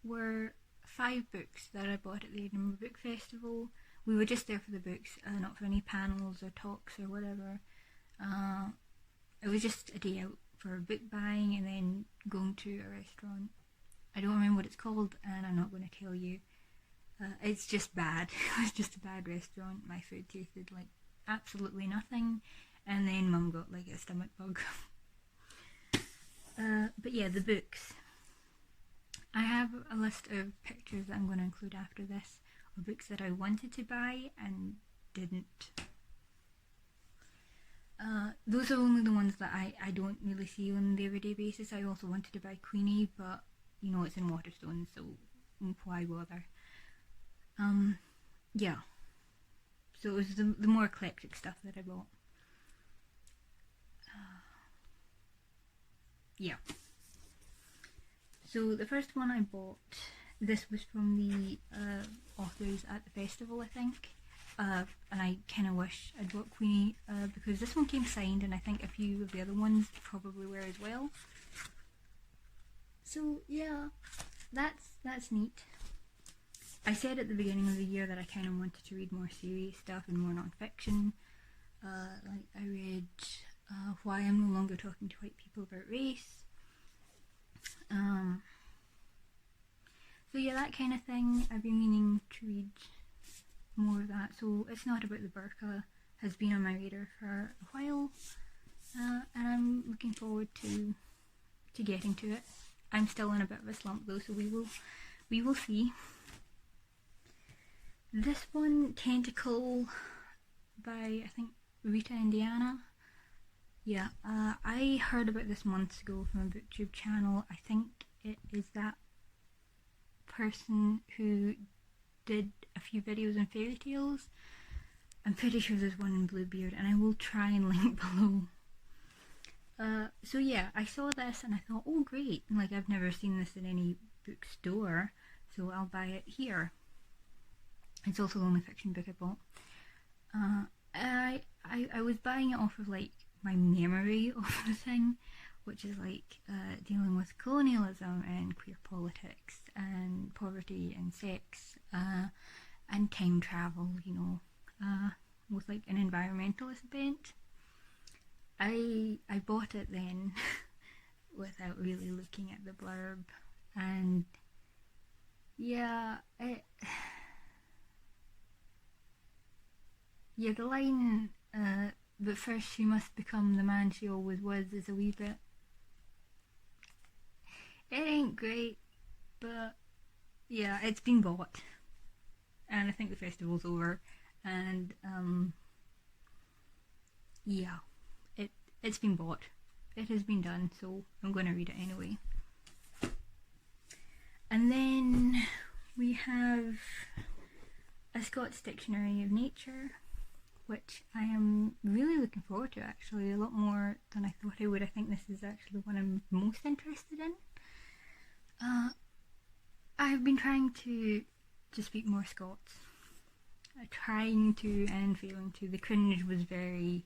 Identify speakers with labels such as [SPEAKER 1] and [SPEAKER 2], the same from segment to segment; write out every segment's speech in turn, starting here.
[SPEAKER 1] were 5 books that I bought at the Edinburgh Book Festival. We were just there for the books, not for any panels or talks or whatever. It was just a day out for book buying and then going to a restaurant. I don't remember what it's called, and I'm not going to tell you. It's just bad. It was just a bad restaurant. My food tasted like absolutely nothing, and then Mum got like a stomach bug. But yeah, the books. I have a list of pictures that I'm going to include after this of books that I wanted to buy and didn't. Those are only the ones that I don't really see on the everyday basis. I also wanted to buy Queenie, but you know it's in Waterstones, so why bother? Yeah. So it was the more eclectic stuff that I bought. Yeah. So the first one I bought, this was from the authors at the festival, I think. And I kind of wish I'd bought Queenie because this one came signed, and I think a few of the other ones probably were as well. So yeah, that's neat. I said at the beginning of the year that I kind of wanted to read more serious stuff and more non-fiction. Like I read Why I'm No Longer Talking to White People About Race. So yeah, that kind of thing. I've been meaning to read more of that. So It's Not About the Burqa has been on my radar for a while, and I'm looking forward to getting to it. I'm still in a bit of a slump though, so we will see. This one, Tentacle, by I think Rita Indiana. Yeah, I heard about this months ago from a Booktube channel. I think it is that person who did a few videos on fairy tales. I'm pretty sure there's one in Bluebeard, and I will try and link below. So yeah, I saw this and I thought, oh great, like I've never seen this in any bookstore, so I'll buy it here. It's also the only fiction book I bought. I was buying it off of like my memory of the thing, which is like dealing with colonialism and queer politics and poverty and sex and time travel, you know, with like an environmentalist bent. I bought it then without really looking at the blurb, and yeah, the line but first she must become the man she always was is a wee bit, it ain't great, but yeah, it's been bought and I think the festival's over, and yeah, it's been bought, it has been done, so I'm going to read it anyway. And then we have A Scots Dictionary of Nature, which I am really looking forward to, actually, a lot more than I thought I would. I think this is actually the one I'm most interested in. I've been trying to speak more Scots. Trying to and failing to. The cringe was very...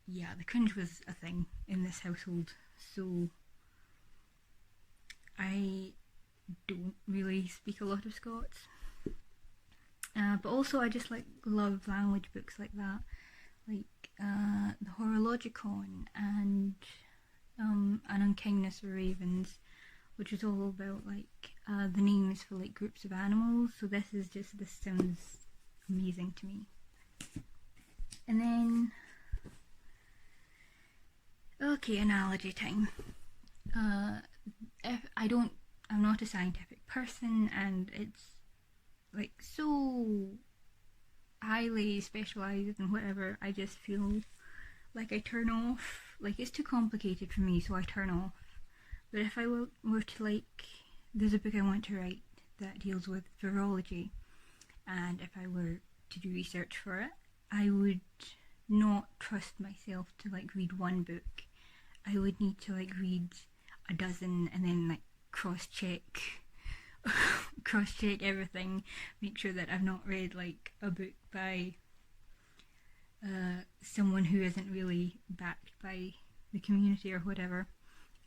[SPEAKER 1] yeah, the cringe was a thing in this household, so I don't really speak a lot of Scots. But also I just love language books like that, like the Horologicon and An Unkindness for Ravens, which is all about like the names for like groups of animals. So this sounds amazing to me. And then, okay, analogy time. I'm not a scientific person, and it's like so highly specialised and whatever, I just feel like I turn off, like it's too complicated for me, so I turn off. But if I were to like, there's a book I want to write that deals with virology, and if I were to do research for it, I would not trust myself to like read one book. I would need to like read a dozen and then like cross-check everything, make sure that I've not read like a book by someone who isn't really backed by the community or whatever.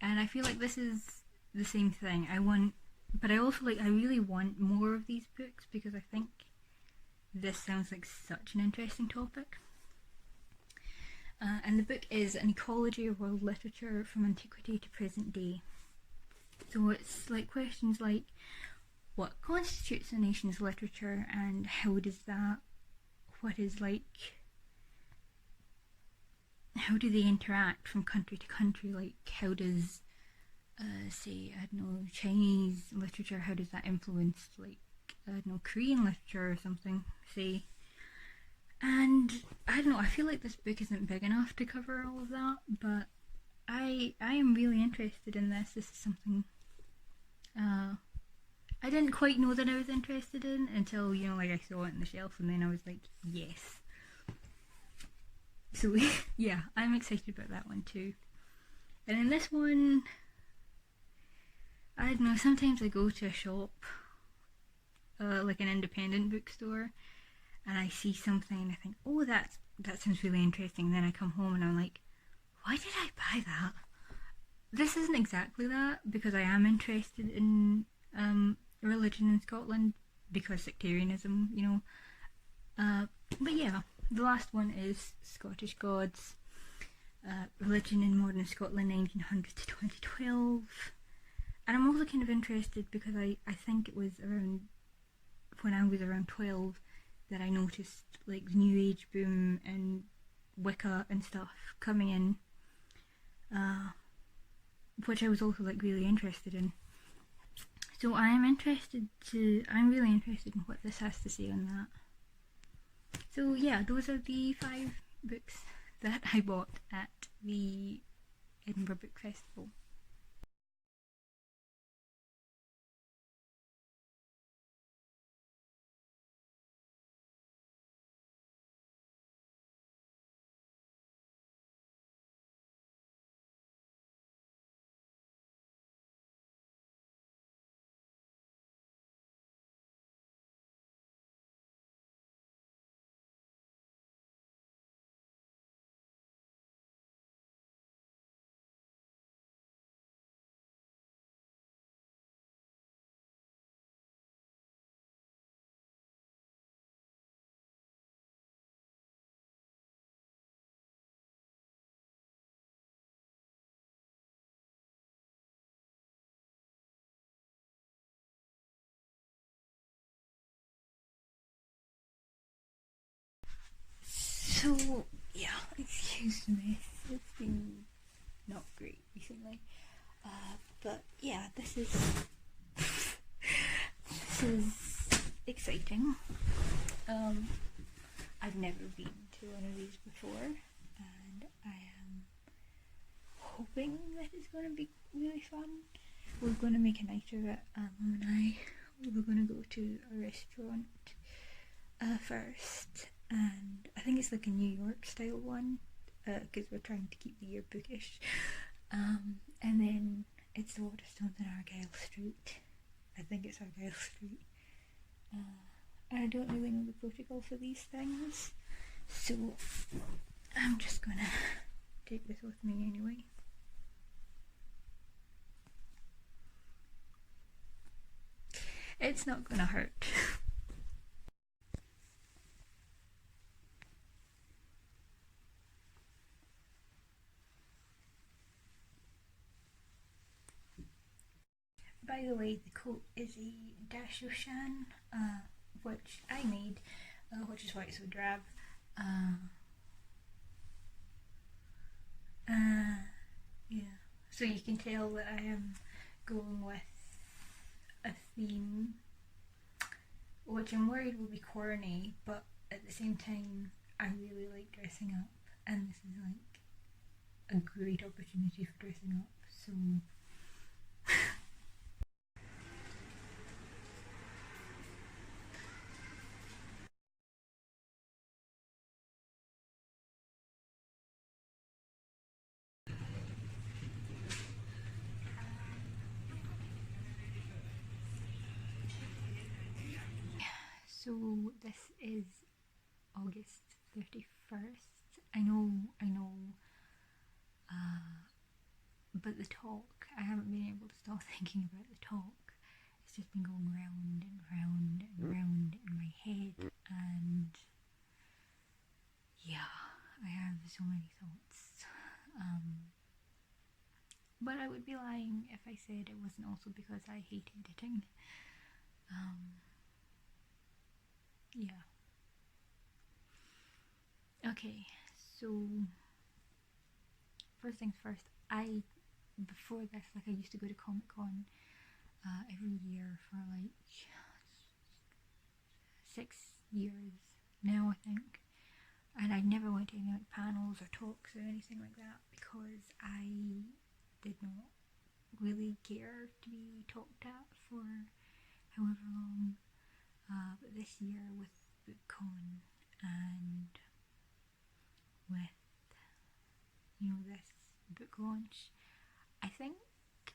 [SPEAKER 1] And I feel like this is the same thing. I want but I also I really want more of these books because I think this sounds like such an interesting topic. And the book is An Ecology of World Literature from Antiquity to Present Day. So it's questions like what constitutes a nation's literature and how does that, how do they interact from country to country? How does, say, I don't know, Chinese literature, how does that influence, I don't know, Korean literature or something, say? And I don't know, I feel like this book isn't big enough to cover all of that, but I am really interested in this. This is something I didn't quite know that I was interested in until, I saw it on the shelf and then I was like, yes. So yeah, I'm excited about that one too. And in this one, I don't know, sometimes I go to a shop, like an independent bookstore, and I see something and I think, oh, that sounds really interesting. And then I come home and I'm like, why did I buy that? This isn't exactly that, because I am interested in religion in Scotland, because sectarianism, but yeah, the last one is Scottish Gods, Religion in Modern Scotland 1900 to 2012. And I'm also kind of interested because I think it was around when I was around 12 that I noticed the New Age boom and Wicca and stuff coming in, which I was also really interested in. So I'm really interested in what this has to say on that. So yeah, those are the 5 books that I bought at the Edinburgh Book Festival. So yeah, excuse me, it's been not great recently, but yeah, this is exciting. I've never been to one of these before, and I am hoping that it's going to be really fun. We're going to make a night of it. Mum and I, we're going to go to a restaurant first, and I think it's a New York style one, because we're trying to keep the year bookish. And then it's the Waterstones in Argyle Street. I think it's Argyle Street. I don't really know the protocol for these things, so I'm just gonna take this with me anyway. It's not gonna hurt. By the way, the coat is a Dasho-shan, which I made, which is why it's so drab. Yeah, so you can tell that I am going with a theme, which I'm worried will be corny, but at the same time, I really like dressing up, and this is a great opportunity for dressing up, so So this is August 31st. I know, but the talk, I haven't been able to stop thinking about the talk, it's just been going round and round and round in my head, and yeah, I have so many thoughts. But I would be lying if I said it wasn't also because I hate editing. Yeah. Okay, so first things first, before this, like, I used to go to Comic Con every year for like 6 years now, I think, and I never went to any like panels or talks or anything like that because I did not really care to be talked at for however long. But this year with BookCon and with, you know, this book launch, I think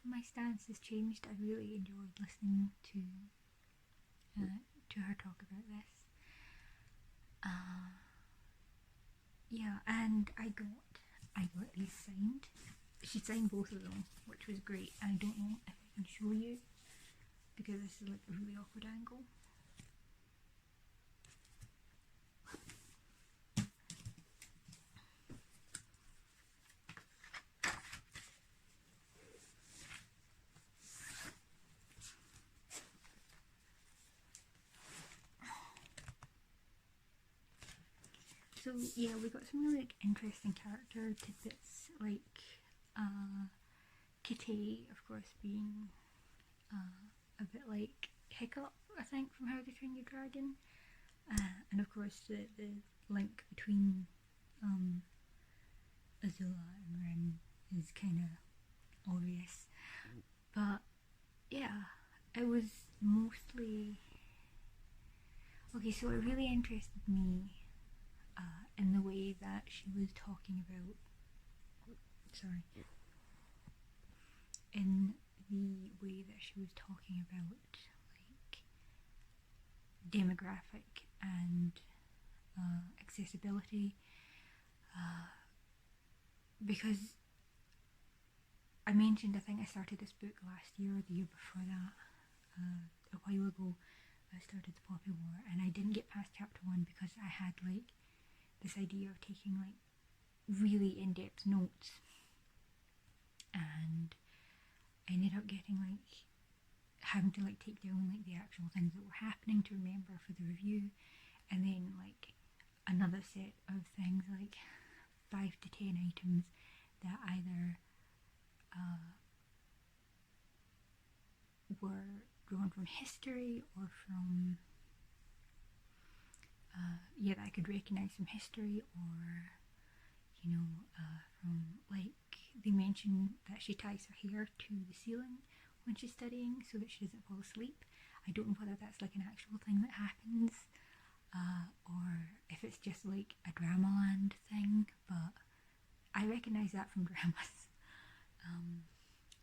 [SPEAKER 1] my stance has changed. I really enjoyed listening to her talk about this. Yeah, and I got these signed. She signed both of them, which was great. And I don't know if I can show you because this is like a really awkward angle. So yeah, we got some really like interesting character tidbits, like Kitty, of course, being a bit like Hiccup, I think, from How to Train Your Dragon, and of course the link between Azula and Ren is kind of obvious, but yeah, it was mostly okay. So it really interested me in the way that she was talking about, in the way that she was talking about like demographic and accessibility, because I mentioned, I think I started this book last year or the year before that, a while ago. I started the Poppy War and I didn't get past chapter 1 because I had like this idea of taking like really in-depth notes, and I ended up getting like having to like take down like the actual things that were happening to remember for the review, and then like another set of things like 5 to 10 items that either were drawn from history or from that I could recognise from history, or you know, from like they mention that she ties her hair to the ceiling when she's studying so that she doesn't fall asleep. I don't know whether that's like an actual thing that happens, or if it's just like a Dramaland thing, but I recognise that from dramas.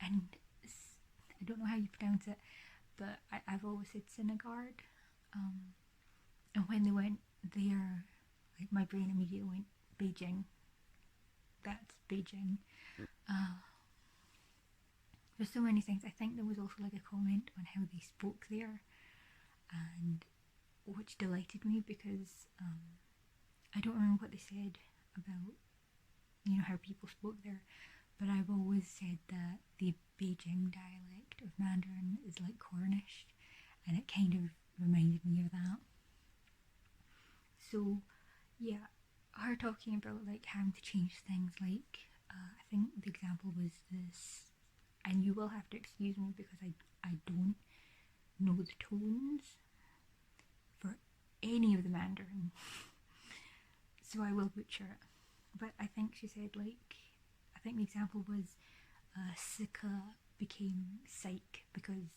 [SPEAKER 1] And I don't know how you pronounce it, but I've always said Synagard. And when they went there, like my brain immediately went Beijing. That's Beijing. There's so many things. I think there was also like a comment on how they spoke there, and which delighted me because I don't remember what they said about, you know, how people spoke there, but I've always said that the Beijing dialect of Mandarin is like Cornish, and it kind of reminded me of that. So yeah, her talking about like having to change things, like I think the example was this, and you will have to excuse me because I don't know the tones for any of the Mandarin, so I will butcher it. But I think she said like, I think the example was Sika became psych because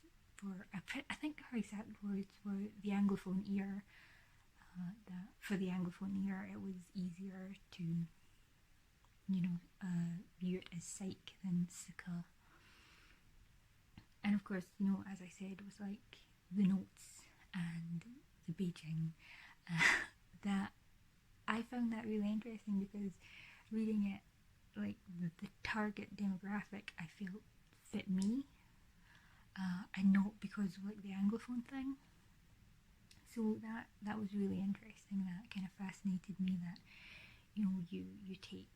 [SPEAKER 1] I think her exact words were the Anglophone ear, that for the Anglophone ear it was easier to, you know, view it as psych than Sika. And of course, you know, as I said, it was like the notes and the Beijing, that I found that really interesting because reading it, like the target demographic I felt fit me, and not because of like the Anglophone thing. So that was really interesting. That kind of fascinated me, that you know, you take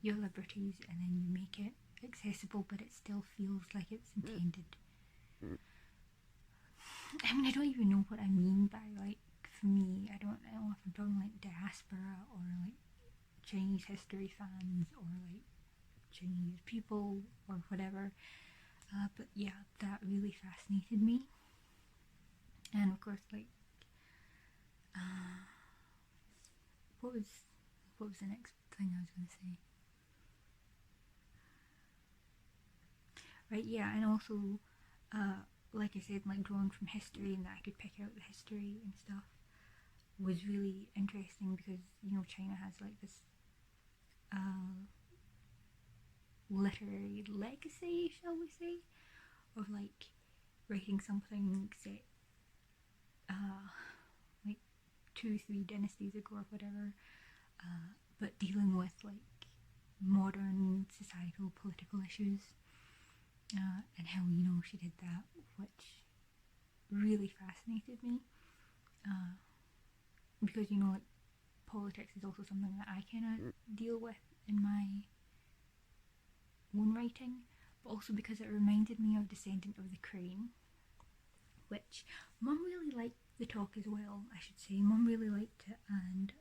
[SPEAKER 1] your liberties and then you make it accessible, but it still feels like it's intended. I mean, I don't even know what I mean by, like, for me, I don't know if I'm talking like diaspora or like Chinese history fans or like Chinese people or whatever. But yeah, that really fascinated me. And of course, like, what was the next thing I was going to say? Right, yeah, and also, like I said, like drawing from history and that I could pick out the history and stuff was really interesting, because you know, China has like this literary legacy, shall we say, of like writing something set like 2-3 dynasties ago or whatever, but dealing with like modern societal political issues, and how, you know, she did that, which really fascinated me, because you know, like, politics is also something that I kind of deal with in my own writing, but also because it reminded me of Descendant of the Crane, which Mum really liked the talk as well, I should say. Mum really liked it, and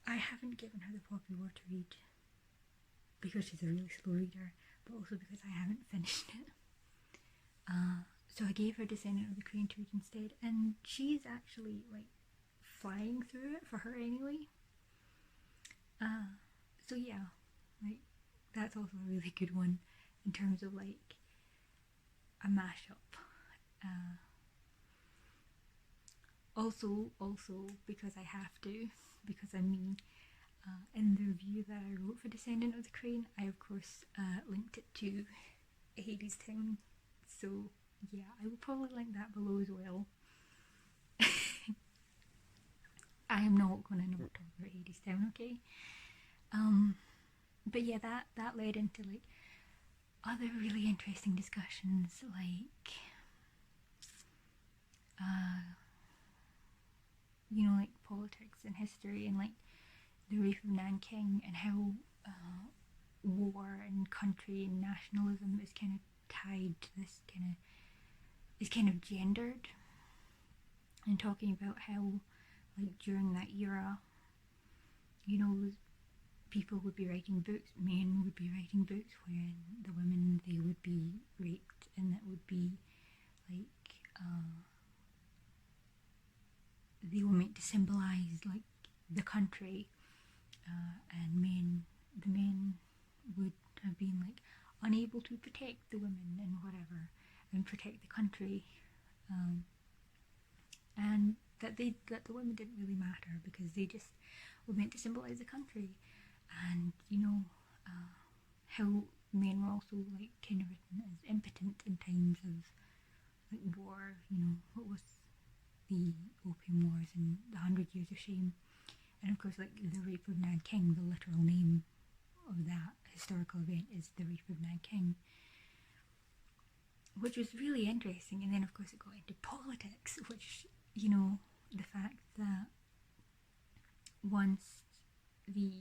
[SPEAKER 1] I haven't given her the popular to read because she's a really slow reader, but also because I haven't finished it. So I gave her Descendant of the Crane to read instead, and she's actually like flying through it, for her anyway. So yeah, like, that's also a really good one in terms of like a mashup. Also because I have to, because I'm me, in the review that I wrote for Descendant of the Crane, I of course linked it to Hadestown. So yeah, I will probably link that below as well. I am not going to not talk about Hadestown, okay? But yeah, that led into like other really interesting discussions, like you know, like politics and history, and like the rape of Nanking, and how war and country and nationalism is kind of tied to this kind of gendered, and talking about how like during that era, you know, people would be writing books, men would be writing books wherein the women, they would be raped, and that would be like they were meant to symbolise like the country, and the men would have been like unable to protect the women and whatever, and protect the country, and that the women didn't really matter because they just were meant to symbolise the country, and you know, how men were also like kind of written as impotent in times of like war. You know, what was the Opium Wars and the 100 Years of Shame, and of course, like the rape of Nanking, the literal name of that historical event is the rape of Nanking, which was really interesting. And then of course it got into politics, which, you know, the fact that once the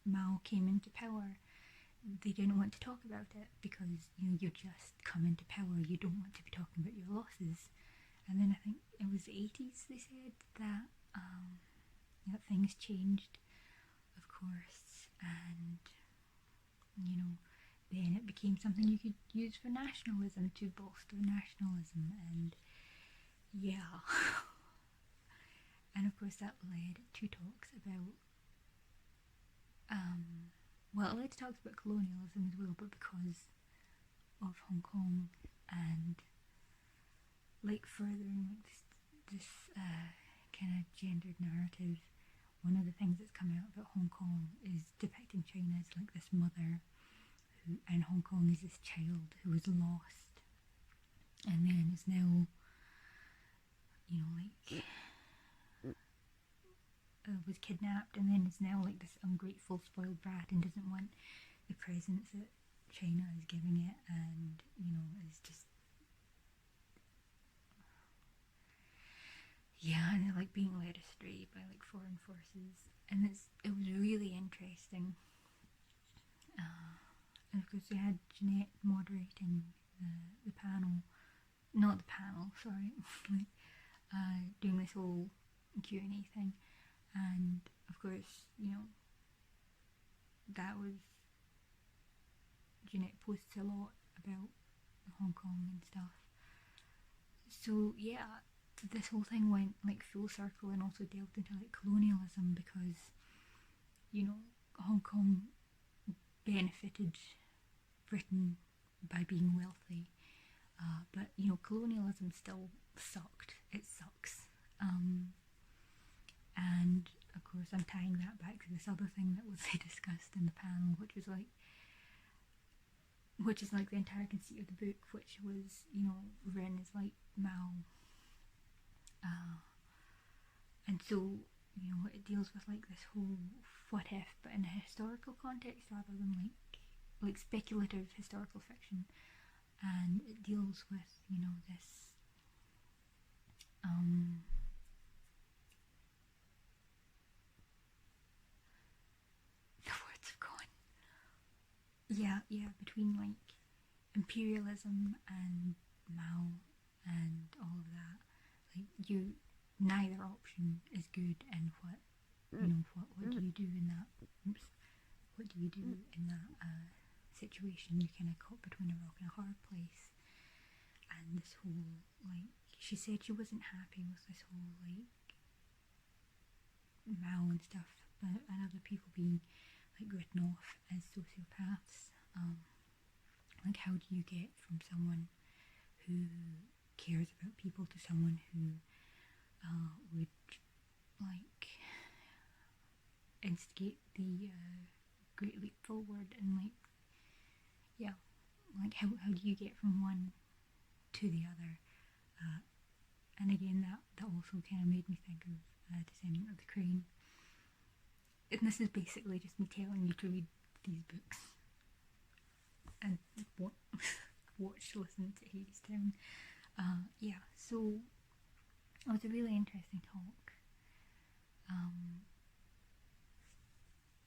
[SPEAKER 1] Mao came into power, they didn't want to talk about it because, you know, you just come into power, you don't want to be talking about your losses. And then I think it was the 80s they said that things changed, of course, and you know, then it became something you could use for nationalism, to bolster nationalism, and yeah. And of course that led to talks about well, it led to talks about colonialism as well, but because of Hong Kong and like furthering like this kind of gendered narrative, one of the things that's come out about Hong Kong is depicting China as like this mother who, and Hong Kong is this child who was lost and then is now, you know, like was kidnapped and then is now like this ungrateful spoiled brat and doesn't want the presents that China is giving it, and is just, and they're like being led astray by like foreign forces, and it was really interesting. And of course they had Jeanette moderating the panel, not the panel, sorry, doing this whole Q&A thing, and of course that was, Jeanette posts a lot about Hong Kong and stuff. So yeah, this whole thing went like full circle and also delved into like colonialism, because Hong Kong benefited Britain by being wealthy, but colonialism still sucked. It sucks. And of course I'm tying that back to this other thing that was discussed in the panel, which is like the entire conceit of the book, which was Ren is like Mao, and so it deals with like this whole what if, but in a historical context rather than like speculative historical fiction, and it deals with this the words have gone. Yeah, between like imperialism and Mao and all of that. Like neither option is good, and what do you do in that? What do you do in that situation? You're kind of caught between a rock and a hard place. And this whole like, she said she wasn't happy with this whole like Mao and stuff, and other people being like written off as sociopaths. Like, how do you get from someone who cares about people to someone who would like instigate the Great Leap Forward, and how do you get from one to the other? And again, that also kind of made me think of Descendant of the Crane. And this is basically just me telling you to read these books and watch, listen to Hadestown. So it was a really interesting talk.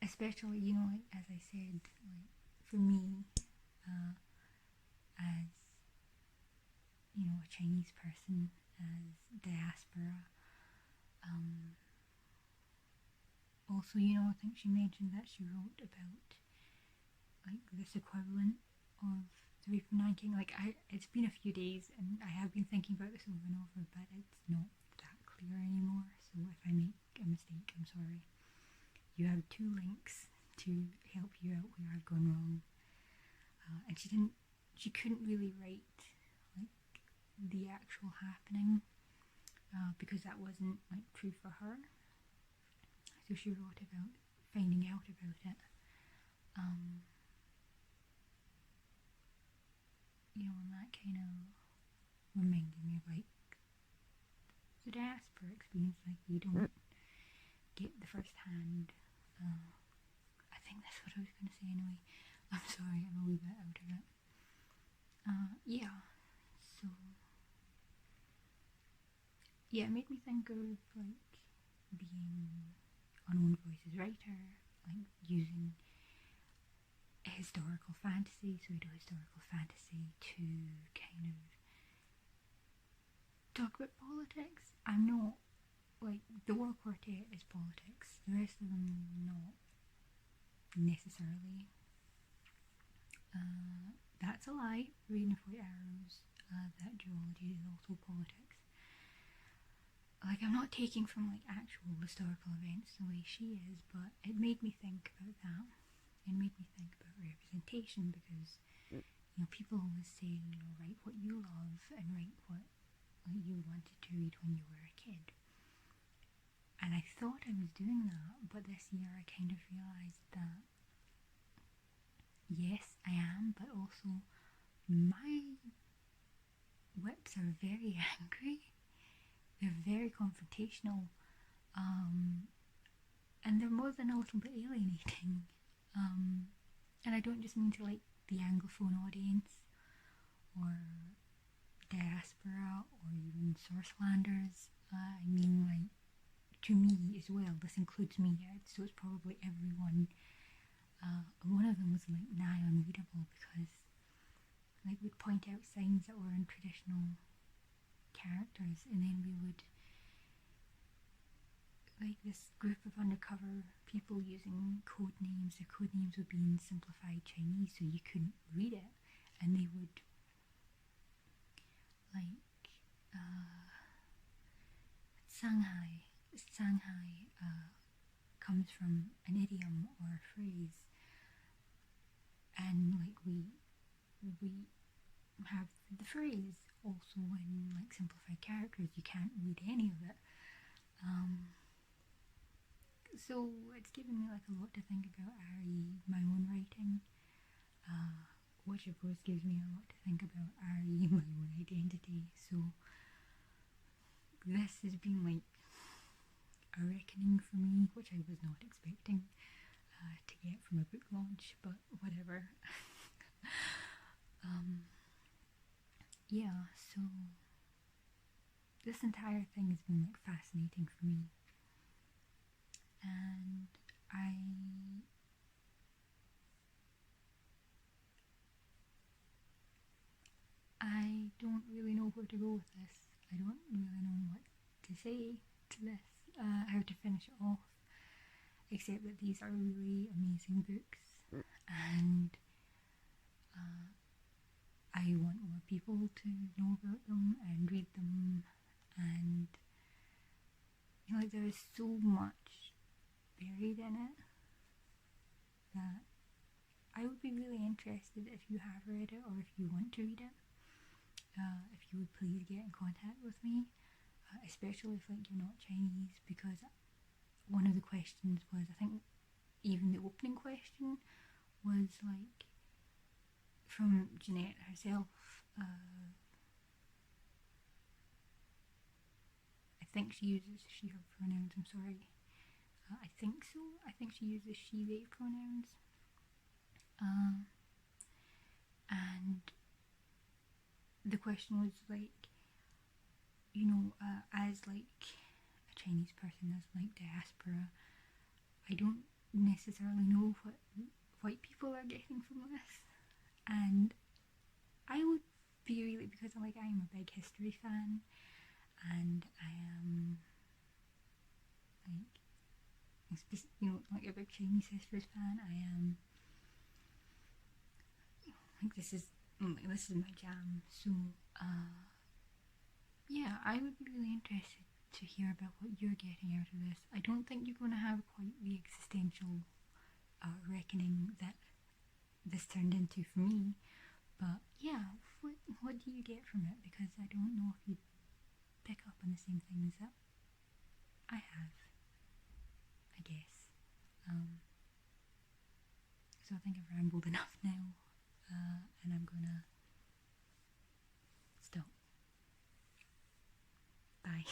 [SPEAKER 1] Especially, like as I said, like for me, as a Chinese person, as diaspora. Also, I think she mentioned that she wrote about like this equivalent of the Rape of Nanking. Like it's been a few days and I have been thinking about this over and over, but it's not that clear anymore. So if I make a mistake, I'm sorry. You have 2 links to help you out where I've gone wrong. And she couldn't really write like the actual happening because that wasn't like true for her. So she wrote about finding out about it. And that kind of reminded me of like the diaspora experience. Like you don't get the first hand. I think that's what I was going to say anyway. I'm sorry, I'm a wee bit out of it. So it made me think of like being Unknown Voices writer, like using historical fantasy, pseudo-historical fantasy to kind of talk about politics. I'm not, like, the War Quartet is politics, the rest of them not necessarily. That's a lie. Reading of White Arrows, that duology is also politics. Like, I'm not taking from like actual historical events the way she is, but it made me think about that. It made me think about representation, because people always say, write what you love and write what you wanted to read when you were a kid. And I thought I was doing that, but this year I kind of realised that yes, I am, but also my whips are very angry. They're very confrontational, and they're more than a little bit alienating. And I don't just mean to like the Anglophone audience, or diaspora, or even Sourcelanders. I mean, like, to me as well, this includes me, so it's probably everyone. One of them was like nigh unreadable because like we'd point out signs that were in traditional characters, and then we would, like, this group of undercover people using code names. Their code names would be in simplified Chinese, so you couldn't read it, and they would like Shanghai comes from an idiom or a phrase, and like we have the phrase also in like simplified characters. You can't read any of it. So it's given me like a lot to think about my own writing, which of course gives me a lot to think about my own identity. So this has been like a reckoning for me, which I was not expecting to get from a book launch, but whatever. Yeah, so this entire thing has been like fascinating for me, and I don't really know where to go with this. I don't really know what to say to this, how to finish it off, except that these are really amazing books, and I want more people to know about them and read them, and you know, like, there is so much buried in it that I would be really interested if you have read it or if you want to read it. If you would please get in contact with me, especially if like you're not Chinese, because one of the questions was, I think even the opening question was like from Jeanette herself. I think she uses she, her pronouns, I'm sorry. I think so. I think she uses she, they pronouns. And the question was like, you know, as like a Chinese person, as like diaspora, I don't necessarily know what white people are getting from this, and I would be really, because like I'm a big history fan, and I am like, you know, like a big Chinese history fan. I am like, this is my jam. So yeah, I would be really interested to hear about what you're getting out of this. I don't think you're going to have quite the existential reckoning that this turned into for me, but yeah, what do you get from it? Because I don't know if you pick up on the same things that I have, I guess. So I think I've rambled enough now, and I'm gonna stop. Bye.